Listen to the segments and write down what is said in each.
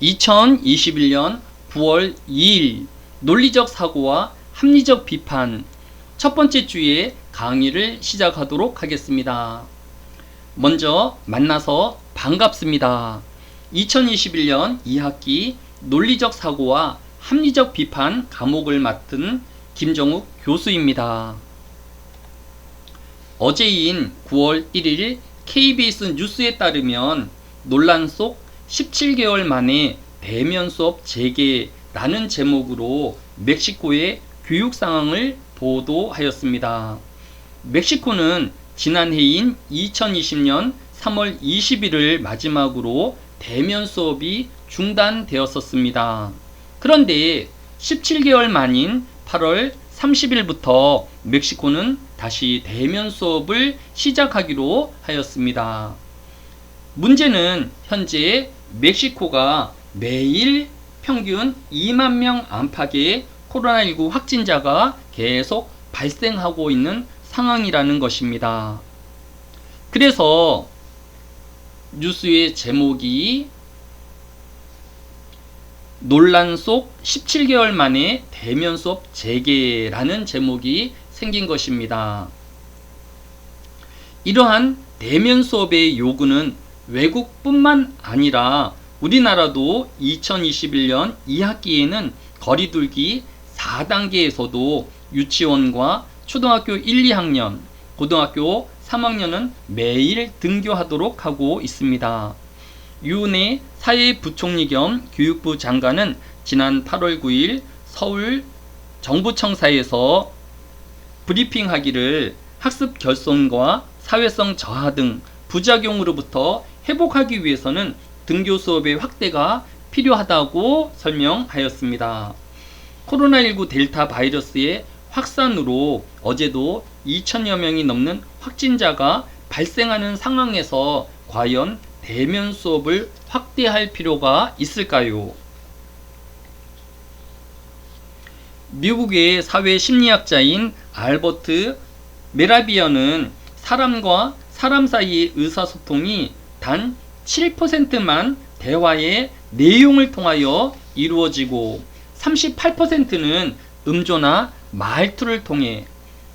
2021년 9월 2일 논리적 사고와 합리적 비판 첫 번째 주에 강의를 시작하도록 하겠습니다. 먼저 만나서 반갑습니다. 2021년 2학기 논리적 사고와 합리적 비판 과목을 맡은 김정욱 교수입니다. 어제인 9월 1일 KBS 뉴스에 따르면 논란 속 17개월 만에 대면 수업 재개라는 제목으로 멕시코의 교육 상황을 보도하였습니다. 멕시코는 지난해인 2020년 3월 20일을 마지막으로 대면 수업이 중단되었었습니다. 그런데 17개월 만인 8월 30일부터 멕시코는 다시 대면 수업을 시작하기로 하였습니다. 문제는 현재 멕시코가 매일 평균 2만 명 안팎의 코로나19 확진자가 계속 발생하고 있는 상황이라는 것입니다. 그래서 뉴스의 제목이 논란 속 17개월 만에 대면 수업 재개라는 제목이 생긴 것입니다. 이러한 대면 수업의 요구는 외국뿐만 아니라 우리나라도 2021년 2학기에는 거리두기 4단계에서도 유치원과 초등학교 1, 2학년, 고등학교 3학년은 매일 등교하도록 하고 있습니다. 유은혜 사회부총리 겸 교육부 장관은 지난 8월 9일 서울 정부청사에서 브리핑하기를 학습 결손과 사회성 저하 등 부작용으로부터 회복하기 위해서는 등교 수업의 확대가 필요하다고 설명하였습니다. 코로나19 델타 바이러스의 확산으로 어제도 2천여 명이 넘는 확진자가 발생하는 상황에서 과연 대면 수업을 확대할 필요가 있을까요? 미국의 사회심리학자인 알버트 메라비언은 사람과 사람 사이의 의사소통이 단 7%만 대화의 내용을 통하여 이루어지고 38%는 음조나 말투를 통해,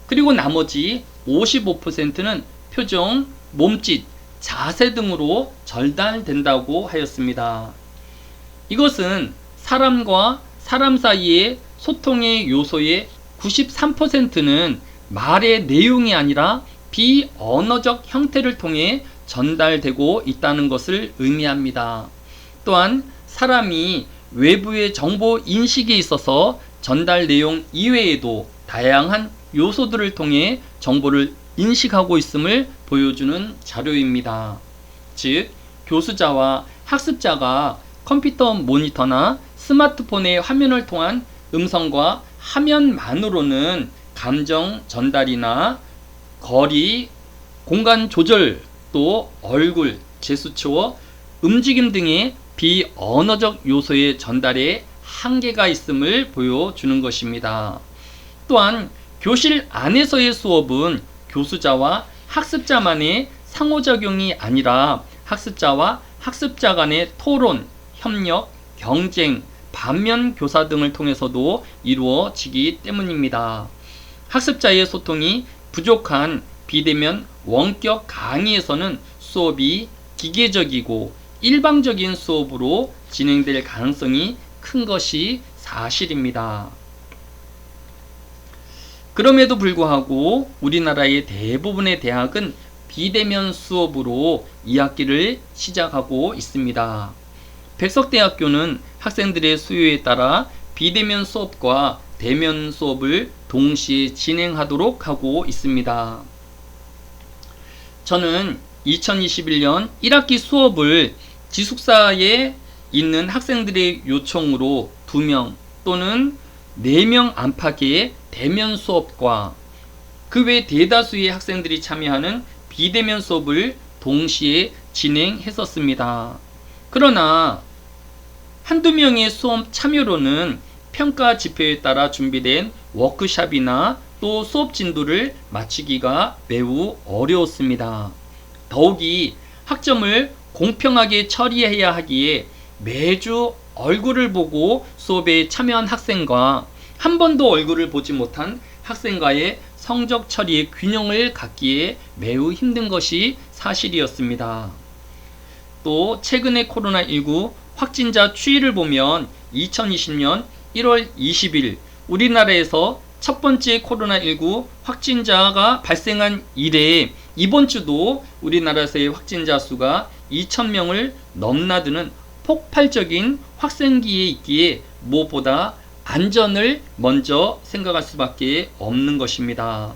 그리고 나머지 55%는 표정, 몸짓, 자세 등으로 전달된다고 하였습니다. 이것은 사람과 사람 사이의 소통의 요소의 93%는 말의 내용이 아니라 비언어적 형태를 통해 전달되고 있다는 것을 의미합니다. 또한 사람이 외부의 정보 인식에 있어서 전달 내용 이외에도 다양한 요소들을 통해 정보를 인식하고 있음을 보여주는 자료입니다. 즉, 교수자와 학습자가 컴퓨터 모니터나 스마트폰의 화면을 통한 음성과 화면만으로는 감정 전달이나 거리, 공간 조절, 또 얼굴, 제스처, 움직임 등의 비언어적 요소의 전달에 한계가 있음을 보여주는 것입니다. 또한 교실 안에서의 수업은 교수자와 학습자만의 상호작용이 아니라 학습자와 학습자 간의 토론, 협력, 경쟁, 반면 교사 등을 통해서도 이루어지기 때문입니다. 학습자의 소통이 부족한 비대면 원격 강의에서는 수업이 기계적이고 일방적인 수업으로 진행될 가능성이 큰 것이 사실입니다. 그럼에도 불구하고 우리나라의 대부분의 대학은 비대면 수업으로 2학기를 시작하고 있습니다. 백석대학교는 학생들의 수요에 따라 비대면 수업과 대면 수업을 동시에 진행하도록 하고 있습니다. 저는 2021년 1학기 수업을 기숙사에 있는 학생들의 요청으로 2명 또는 4명 안팎의 대면 수업과 그 외 대다수의 학생들이 참여하는 비대면 수업을 동시에 진행했었습니다. 그러나 한두 명의 수업 참여로는 평가 지표에 따라 준비된 워크숍이나 또 수업 진도를 마치기가 매우 어려웠습니다. 더욱이 학점을 공평하게 처리해야 하기에 매주 얼굴을 보고 수업에 참여한 학생과 한 번도 얼굴을 보지 못한 학생과의 성적 처리의 균형을 갖기에 매우 힘든 것이 사실이었습니다. 또 최근의 코로나19 확진자 추이를 보면 2020년 1월 20일 우리나라에서 첫 번째 코로나19 확진자가 발생한 이래 이번 주도 우리나라에서의 확진자 수가 2,000명을 넘나드는 폭발적인 확산기에 있기에 무엇보다 안전을 먼저 생각할 수밖에 없는 것입니다.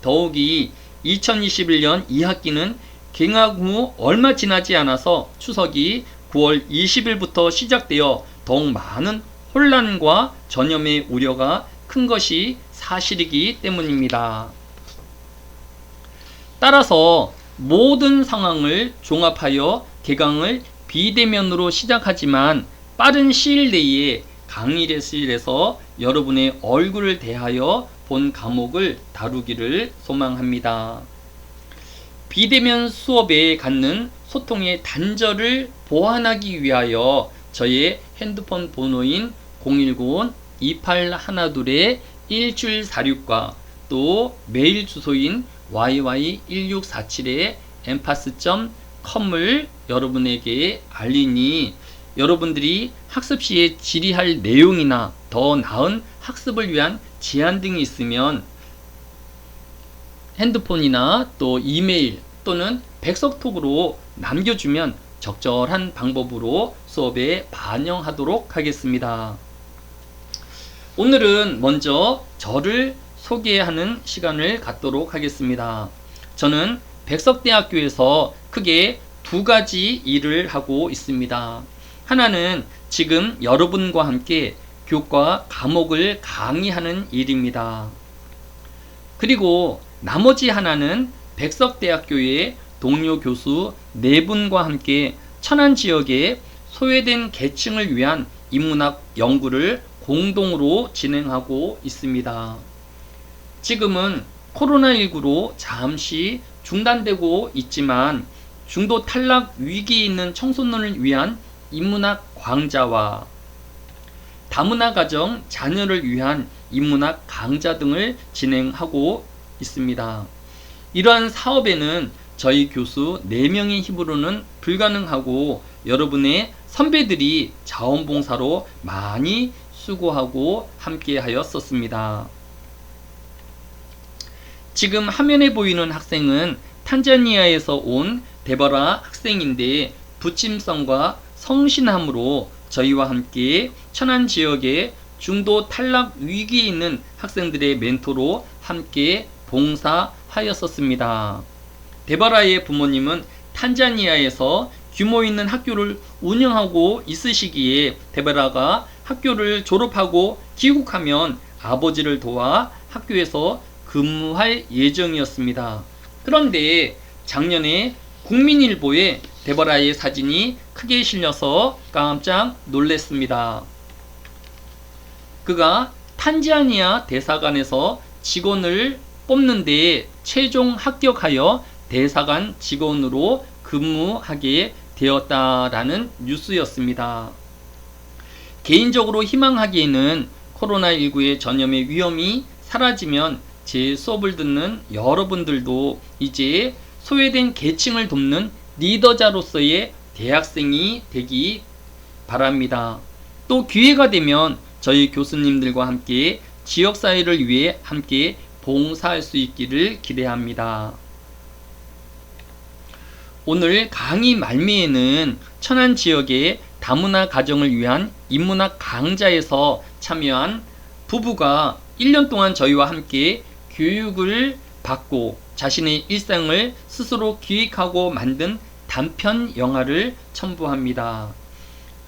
더욱이 2021년 2학기는 개학 후 얼마 지나지 않아서 추석이 9월 20일부터 시작되어 더욱 많은 혼란과 전염의 우려가 큰 것이 사실이기 때문입니다. 따라서 모든 상황을 종합하여 개강을 비대면으로 시작하지만 빠른 시일 내에 강의실에서 여러분의 얼굴을 대하여 본 과목을 다루기를 소망합니다. 비대면 수업에 갖는 소통의 단절을 보완하기 위하여 저의 핸드폰 번호인 010-2812-1746과 또 메일 주소인 yy1647@mpass.com을 여러분에게 알리니 여러분들이 학습 시에 질의할 내용이나 더 나은 학습을 위한 제안 등이 있으면 핸드폰이나 또 이메일 또는 백석톡으로 남겨주면 적절한 방법으로 수업에 반영하도록 하겠습니다. 오늘은 먼저 저를 소개하는 시간을 갖도록 하겠습니다. 저는 백석대학교에서 크게 두 가지 일을 하고 있습니다. 하나는 지금 여러분과 함께 교과 과목을 강의하는 일입니다. 그리고 나머지 하나는 백석대학교의 동료 교수 4분과 함께 천안 지역의 소외된 계층을 위한 인문학 연구를 공동으로 진행하고 있습니다. 지금은 코로나19로 잠시 중단되고 있지만 중도 탈락 위기에 있는 청소년을 위한 인문학 강좌와 다문화 가정 자녀를 위한 인문학 강좌 등을 진행하고 있습니다. 이러한 사업에는 저희 교수 4명의 힘으로는 불가능하고 여러분의 선배들이 자원봉사로 많이 수고하고 함께 하였었습니다. 지금 화면에 보이는 학생은 탄자니아에서 온 데버라 학생인데 부침성과 성실함으로 저희와 함께 천안 지역의 중도 탈락 위기에 있는 학생들의 멘토로 함께 봉사하였었습니다. 데버라의 부모님은 탄자니아에서 규모 있는 학교를 운영하고 있으시기에 데버라가 학교를 졸업하고 귀국하면 아버지를 도와 학교에서 근무할 예정이었습니다. 그런데 작년에 국민일보에 데버라의 사진이 크게 실려서 깜짝 놀랐습니다. 그가 탄자니아 대사관에서 직원을 뽑는데 최종 합격하여 대사관 직원으로 근무하게 되었다라는 뉴스였습니다. 개인적으로 희망하기에는 코로나19의 전염의 위험이 사라지면 제 수업을 듣는 여러분들도 이제 소외된 계층을 돕는 리더자로서의 대학생이 되기 바랍니다. 또 기회가 되면 저희 교수님들과 함께 지역사회를 위해 함께 봉사할 수 있기를 기대합니다. 오늘 강의 말미에는 천안 지역의 다문화 가정을 위한 인문학 강좌에서 참여한 부부가 1년 동안 저희와 함께 교육을 받고 자신의 일상을 스스로 기획하고 만든 단편 영화를 첨부합니다.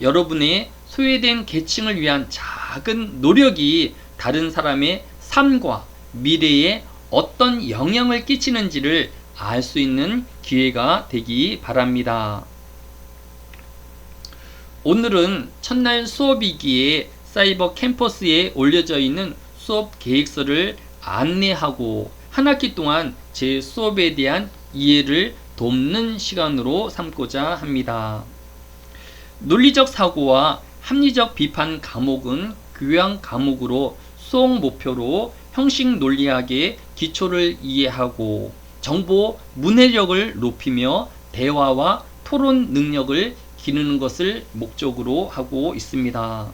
여러분의 소외된 계층을 위한 작은 노력이 다른 사람의 삶과 미래에 어떤 영향을 끼치는지를 알 수 있는 기회가 되기 바랍니다. 오늘은 첫날 수업이기에 사이버 캠퍼스에 올려져 있는 수업 계획서를 안내하고 한 학기 동안 제 수업에 대한 이해를 돕는 시간으로 삼고자 합니다. 논리적 사고와 합리적 비판 과목은 교양 과목으로 수업 목표로 형식 논리학의 기초를 이해하고 정보 문해력을 높이며 대화와 토론 능력을 기르는 것을 목적으로 하고 있습니다.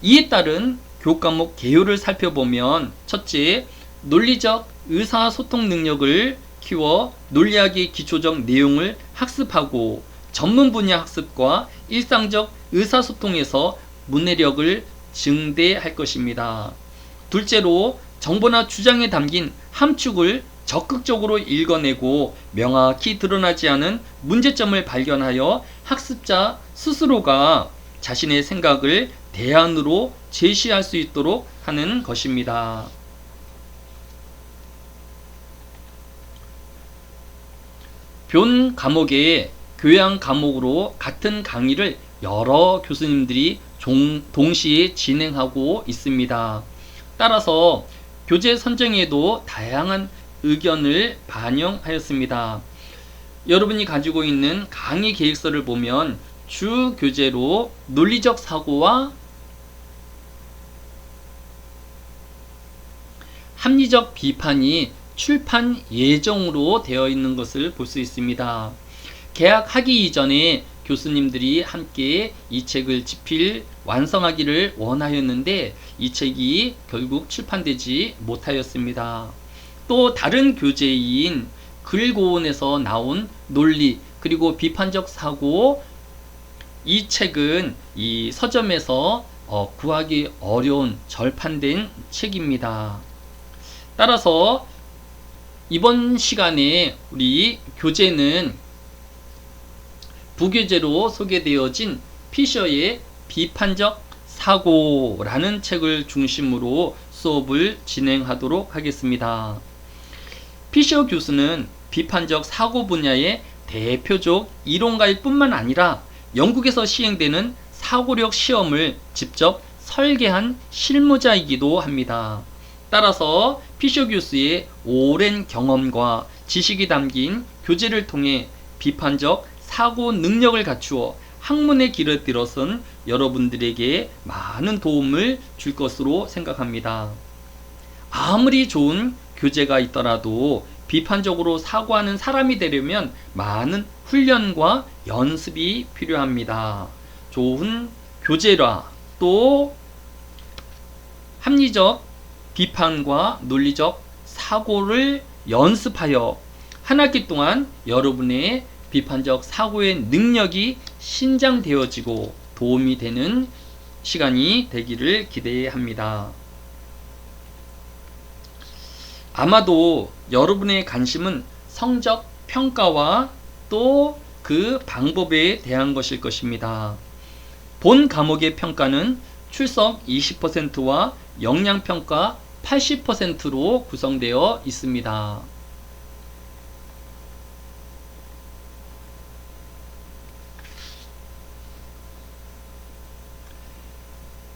이에 따른 교과목 개요를 살펴보면 첫째, 논리적 의사소통 능력을 키워 논리학의 기초적 내용을 학습하고 전문 분야 학습과 일상적 의사소통에서 문해력을 증대할 것입니다. 둘째로, 정보나 주장에 담긴 함축을 적극적으로 읽어내고 명확히 드러나지 않은 문제점을 발견하여 학습자 스스로가 자신의 생각을 대안으로 제시할 수 있도록 하는 것입니다. 본 과목의 교양 과목으로 같은 강의를 여러 교수님들이 동시에 진행하고 있습니다. 따라서 교재 선정에도 다양한 의견을 반영하였습니다. 여러분이 가지고 있는 강의 계획서를 보면 주 교재로 논리적 사고와 합리적 비판이 출판 예정으로 되어 있는 것을 볼 수 있습니다. 개학하기 이전에 교수님들이 함께 이 책을 집필 완성하기를 원하였는데 이 책이 결국 출판되지 못하였습니다. 또 다른 교재인 글고온에서 나온 논리 그리고 비판적 사고, 이 책은 이 서점에서 구하기 어려운 절판된 책입니다. 따라서 이번 시간에 우리 교재는 부교재로 소개되어진 피셔의 비판적 사고라는 책을 중심으로 수업을 진행하도록 하겠습니다. 피셔 교수는 비판적 사고 분야의 대표적 이론가일 뿐만 아니라 영국에서 시행되는 사고력 시험을 직접 설계한 실무자이기도 합니다. 따라서 피셔 교수의 오랜 경험과 지식이 담긴 교재를 통해 비판적 사고 능력을 갖추어 학문의 길을 들어선 여러분들에게 많은 도움을 줄 것으로 생각합니다. 아무리 좋은 교재가 있더라도 비판적으로 사고하는 사람이 되려면 많은 훈련과 연습이 필요합니다. 좋은 교재라 또 합리적 비판과 논리적 사고를 연습하여 한 학기 동안 여러분의 비판적 사고의 능력이 신장되어지고 도움이 되는 시간이 되기를 기대합니다. 아마도 여러분의 관심은 성적 평가와 또 그 방법에 대한 것일 것입니다. 본 과목의 평가는 출석 20%와 역량평가 80%로 구성되어 있습니다.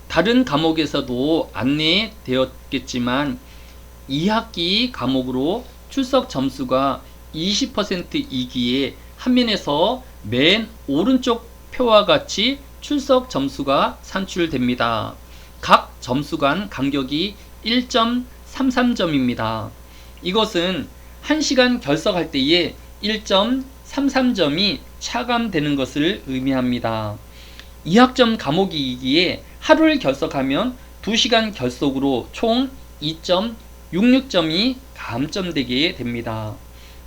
다른 과목에서도 안내되었겠지만 2학기 과목으로 출석 점수가 20%이기에 화면에서 맨 오른쪽 표와 같이 출석 점수가 산출됩니다. 각 점수 간 간격이 1.33점입니다. 이것은 1시간 결석할 때에 1.33점이 차감되는 것을 의미합니다. 2학점 과목이기에 하루를 결석하면 2시간 결석으로 총 2.66점이 감점되게 됩니다.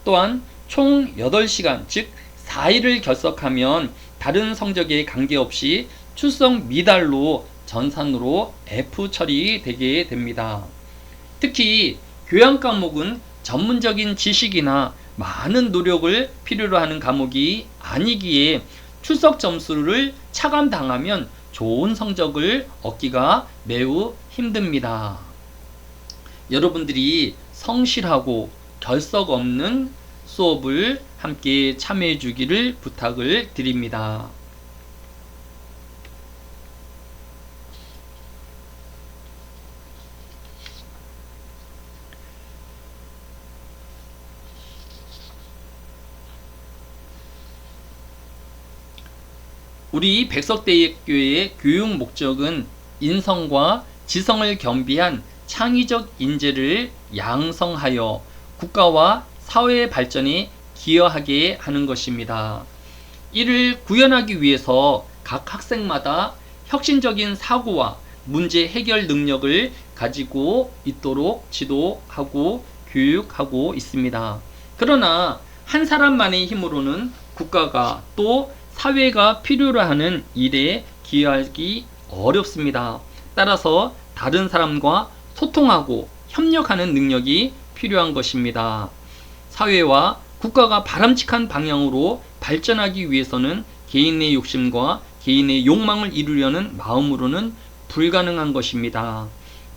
또한 총 8시간 즉 4일을 결석하면 다른 성적에 관계없이 출석 미달로 전산으로 F 처리되게 됩니다. 특히 교양 과목은 전문적인 지식이나 많은 노력을 필요로 하는 과목이 아니기에 출석 점수를 차감당하면 좋은 성적을 얻기가 매우 힘듭니다. 여러분들이 성실하고 결석 없는 수업을 함께 참여해 주기를 부탁을 드립니다. 우리 백석대학교의 교육 목적은 인성과 지성을 겸비한 창의적 인재를 양성하여 국가와 사회의 발전에 기여하게 하는 것입니다. 이를 구현하기 위해서 각 학생마다 혁신적인 사고와 문제 해결 능력을 가지고 있도록 지도하고 교육하고 있습니다. 그러나 한 사람만의 힘으로는 국가가 또 사회가 필요로 하는 일에 기여하기 어렵습니다. 따라서 다른 사람과 소통하고 협력하는 능력이 필요한 것입니다. 사회와 국가가 바람직한 방향으로 발전하기 위해서는 개인의 욕심과 개인의 욕망을 이루려는 마음으로는 불가능한 것입니다.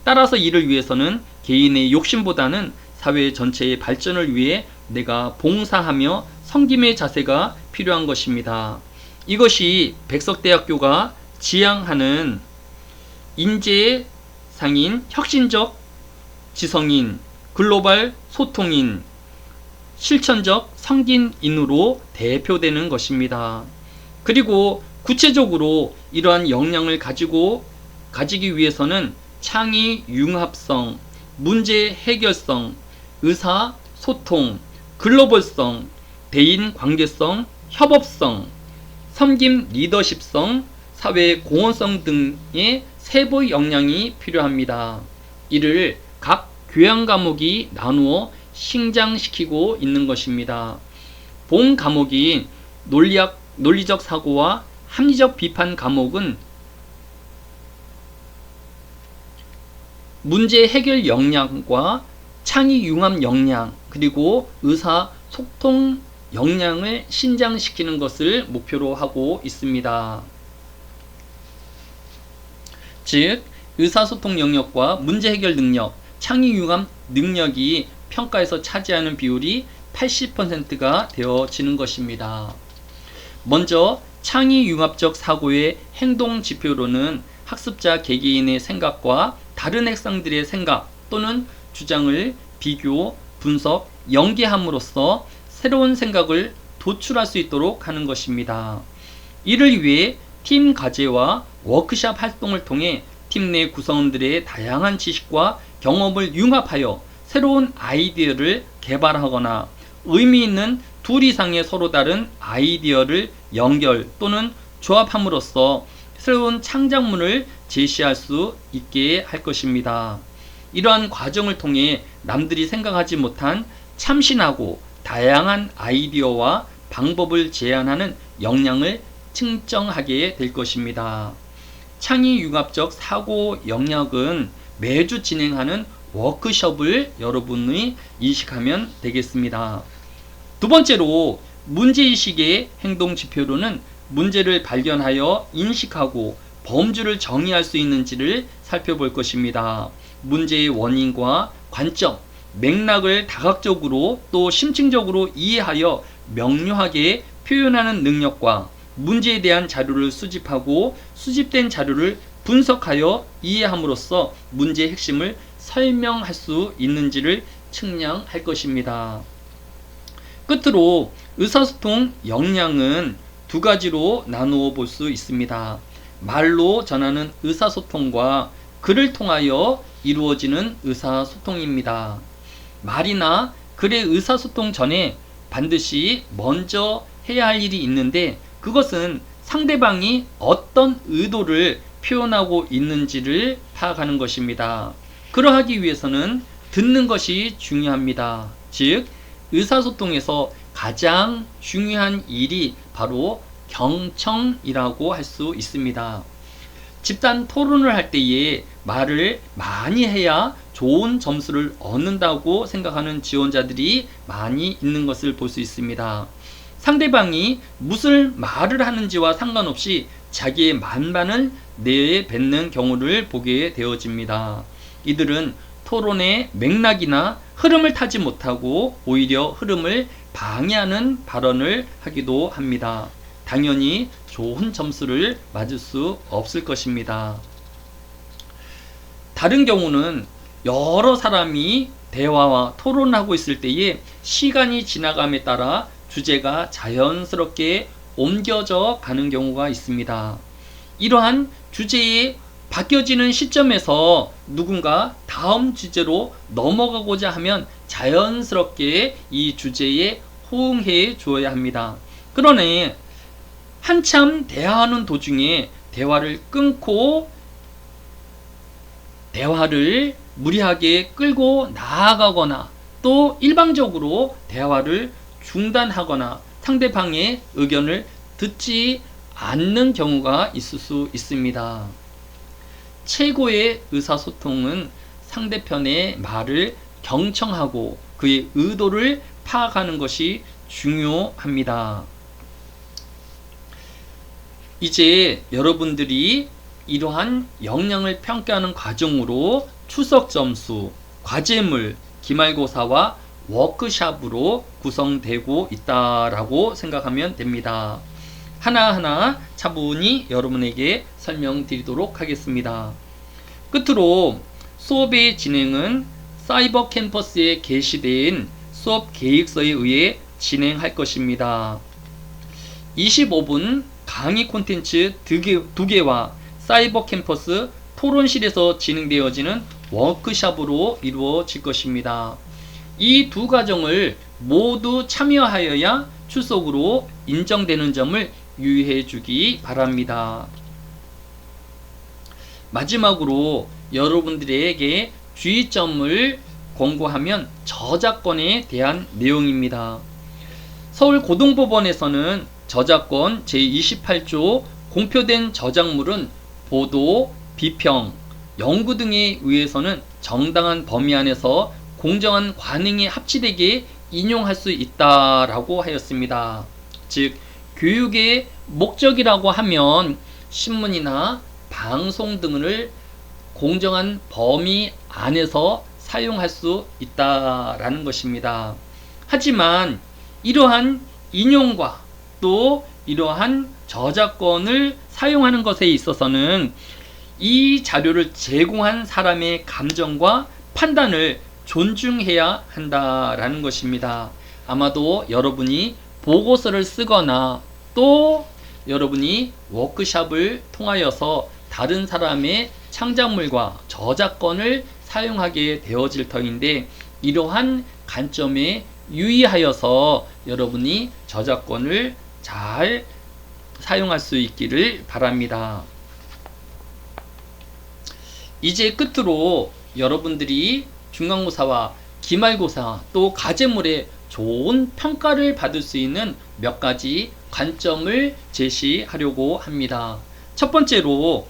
따라서 이를 위해서는 개인의 욕심보다는 사회 전체의 발전을 위해 내가 봉사하며 섬김의 자세가 필요한 것입니다. 이것이 백석대학교가 지향하는 인재의 상인, 혁신적 지성인, 글로벌 소통인, 실천적 성gin인으로 대표되는 것입니다. 그리고 구체적으로 이러한 역량을 가지기 위해서는 창의 융합성, 문제 해결성, 의사 소통, 글로벌성, 대인 관계성, 협업성, 섬김 리더십성, 사회 공헌성 등의 세부 역량이 필요합니다. 이를 각 교양 과목이 나누어 신장시키고 있는 것입니다. 본 과목인 논리적 사고와 합리적 비판 과목은 문제 해결 역량과 창의 융합 역량 그리고 의사 소통 역량을 신장시키는 것을 목표로 하고 있습니다. 즉 의사소통 영역과 문제 해결 능력, 창의 융합 능력이 평가에서 차지하는 비율이 80%가 되어지는 것입니다. 먼저 창의 융합적 사고의 행동 지표로는 학습자 개개인의 생각과 다른 학생들의 생각 또는 주장을 비교, 분석, 연계함으로써 새로운 생각을 도출할 수 있도록 하는 것입니다. 이를 위해 팀 과제와 워크숍 활동을 통해 팀 내 구성원들의 다양한 지식과 경험을 융합하여 새로운 아이디어를 개발하거나 의미 있는 둘 이상의 서로 다른 아이디어를 연결 또는 조합함으로써 새로운 창작물을 제시할 수 있게 할 것입니다. 이러한 과정을 통해 남들이 생각하지 못한 참신하고 다양한 아이디어와 방법을 제안하는 역량을 측정하게 될 것입니다. 창의 융합적 사고 영역은 매주 진행하는 워크숍을 여러분이 인식하면 되겠습니다. 두 번째로 문제의식의 행동지표로는 문제를 발견하여 인식하고 범주를 정의할 수 있는지를 살펴볼 것입니다. 문제의 원인과 관점, 맥락을 다각적으로 또 심층적으로 이해하여 명료하게 표현하는 능력과 문제에 대한 자료를 수집하고 수집된 자료를 분석하여 이해함으로써 문제의 핵심을 설명할 수 있는지를 측량할 것입니다. 끝으로 의사소통 역량은 두 가지로 나누어 볼 수 있습니다. 말로 전하는 의사소통과 글을 통하여 이루어지는 의사소통입니다. 말이나 글의 의사소통 전에 반드시 먼저 해야 할 일이 있는데 그것은 상대방이 어떤 의도를 표현하고 있는지를 파악하는 것입니다. 그러하기 위해서는 듣는 것이 중요합니다. 즉 의사소통에서 가장 중요한 일이 바로 경청이라고 할 수 있습니다. 집단 토론을 할 때에 말을 많이 해야 좋은 점수를 얻는다고 생각하는 지원자들이 많이 있는 것을 볼 수 있습니다. 상대방이 무슨 말을 하는지와 상관없이 자기의 말만을 내뱉는 경우를 보게 되어집니다. 이들은 토론의 맥락이나 흐름을 타지 못하고 오히려 흐름을 방해하는 발언을 하기도 합니다. 당연히 좋은 점수를 맞을 수 없을 것입니다. 다른 경우는 여러 사람이 대화와 토론하고 있을 때에 시간이 지나감에 따라 주제가 자연스럽게 옮겨져 가는 경우가 있습니다. 이러한 주제의 바뀌어지는 시점에서 누군가 다음 주제로 넘어가고자 하면 자연스럽게 이 주제에 호응해 주어야 합니다. 그러네 한참 대화하는 도중에 대화를 끊고 대화를 무리하게 끌고 나아가거나 또 일방적으로 대화를 중단하거나 상대방의 의견을 듣지 않는 경우가 있을 수 있습니다. 최고의 의사소통은 상대편의 말을 경청하고 그의 의도를 파악하는 것이 중요합니다. 이제 여러분들이 이러한 역량을 평가하는 과정으로 추석 점수, 과제물, 기말고사와 워크샵으로 구성되고 있다라고 생각하면 됩니다. 하나하나 차분히 여러분에게 설명드리도록 하겠습니다. 끝으로 수업의 진행은 사이버 캠퍼스에 게시된 수업 계획서에 의해 진행할 것입니다. 25분 강의 콘텐츠 2개와 사이버 캠퍼스 토론실에서 진행되어지는 워크샵으로 이루어질 것입니다. 이 두 과정을 모두 참여하여야 출석으로 인정되는 점을 유의해 주기 바랍니다. 마지막으로 여러분들에게 주의점을 권고하면 저작권에 대한 내용입니다. 서울고등법원에서는 저작권 제28조 공표된 저작물은 보도, 비평, 연구 등에 의해서는 정당한 범위 안에서 공정한 관행에 합치되게 인용할 수 있다라고 하였습니다. 즉 교육의 목적이라고 하면 신문이나 방송 등을 공정한 범위 안에서 사용할 수 있다라는 것입니다. 하지만 이러한 인용과 또 이러한 저작권을 사용하는 것에 있어서는 이 자료를 제공한 사람의 감정과 판단을 존중해야 한다라는 것입니다. 아마도 여러분이 보고서를 쓰거나 또 여러분이 워크샵을 통하여서 다른 사람의 창작물과 저작권을 사용하게 되어질 터인데 이러한 관점에 유의하여서 여러분이 저작권을 잘 사용할 수 있기를 바랍니다. 이제 끝으로 여러분들이 중간고사와 기말고사 또 과제물에 좋은 평가를 받을 수 있는 몇 가지 관점을 제시하려고 합니다. 첫 번째로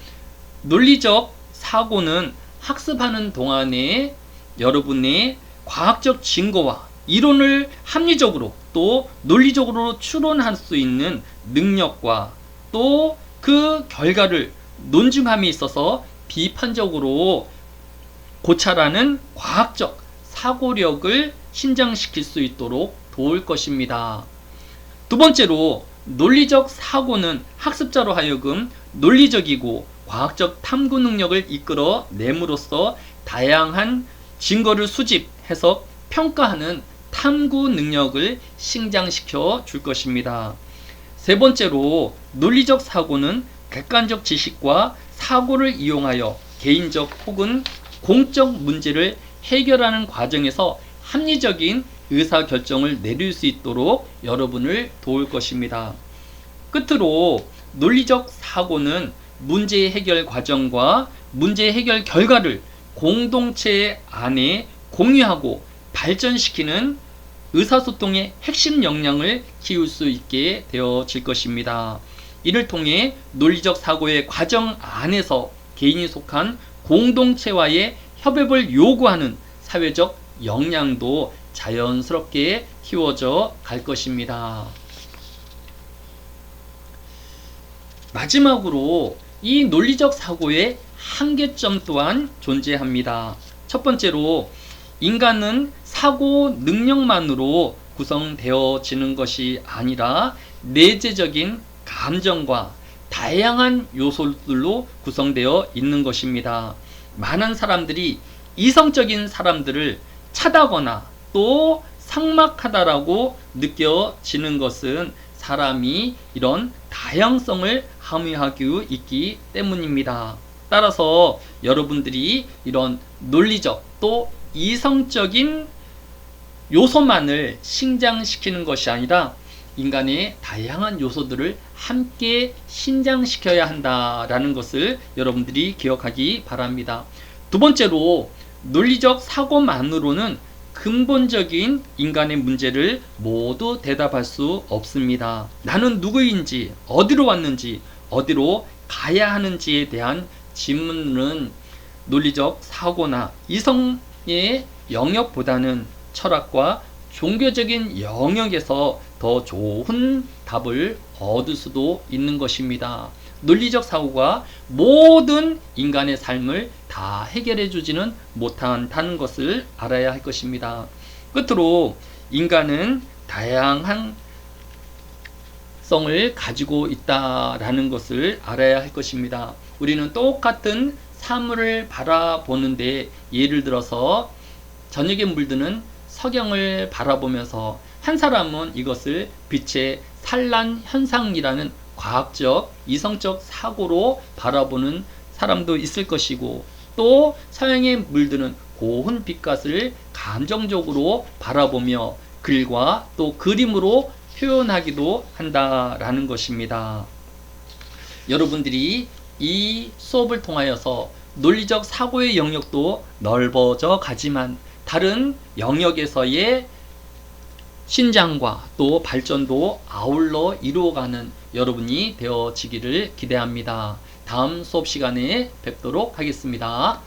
논리적 사고는 학습하는 동안에 여러분의 과학적 증거와 이론을 합리적으로 또 논리적으로 추론할 수 있는 능력과 또 그 결과를 논증함에 있어서 비판적으로 고찰하는 과학적 사고력을 신장시킬 수 있도록 도울 것입니다. 두 번째로 논리적 사고는 학습자로 하여금 논리적이고 과학적 탐구 능력을 이끌어 내므로써 다양한 증거를 수집해서 평가하는 탐구 능력을 신장시켜 줄 것입니다. 세 번째로 논리적 사고는 객관적 지식과 사고를 이용하여 개인적 혹은 공적 문제를 해결하는 과정에서 합리적인 의사결정을 내릴 수 있도록 여러분을 도울 것입니다. 끝으로 논리적 사고는 문제 해결 과정과 문제 해결 결과를 공동체 안에 공유하고 발전시키는 의사소통의 핵심 역량을 키울 수 있게 되어질 것입니다. 이를 통해 논리적 사고의 과정 안에서 개인이 속한 공동체와의 협업을 요구하는 사회적 역량도 자연스럽게 키워져 갈 것입니다. 마지막으로 이 논리적 사고의 한계점 또한 존재합니다. 첫 번째로 인간은 사고 능력만으로 구성되어지는 것이 아니라 내재적인 감정과 다양한 요소들로 구성되어 있는 것입니다. 많은 사람들이 이성적인 사람들을 차다거나 또 삭막하다라고 느껴지는 것은 사람이 이런 다양성을 함유하고 있기 때문입니다. 따라서 여러분들이 이런 논리적 또 이성적인 요소만을 신장시키는 것이 아니라 인간의 다양한 요소들을 함께 신장시켜야 한다라는 것을 여러분들이 기억하기 바랍니다. 두 번째로, 논리적 사고만으로는 근본적인 인간의 문제를 모두 대답할 수 없습니다. 나는 누구인지, 어디로 왔는지, 어디로 가야 하는지에 대한 질문은 논리적 사고나 이성의 영역보다는 철학과 종교적인 영역에서 더 좋은 답을 얻을 수도 있는 것입니다. 논리적 사고가 모든 인간의 삶을 다 해결해 주지는 못한다는 것을 알아야 할 것입니다. 끝으로, 인간은 다양한 성을 가지고 있다라는 것을 알아야 할 것입니다. 우리는 똑같은 사물을 바라보는데, 예를 들어서 저녁에 물드는 석영을 바라보면서 한 사람은 이것을 빛의 산란 현상이라는 과학적, 이성적 사고로 바라보는 사람도 있을 것이고, 또 서양에 물드는 고운 빛깔을 감정적으로 바라보며 글과 또 그림으로 표현하기도 한다라는 것입니다. 여러분들이 이 수업을 통하여서 논리적 사고의 영역도 넓어져 가지만 다른 영역에서의 신장과 또 발전도 아울러 이루어가는 여러분이 되어지기를 기대합니다. 다음 수업 시간에 뵙도록 하겠습니다.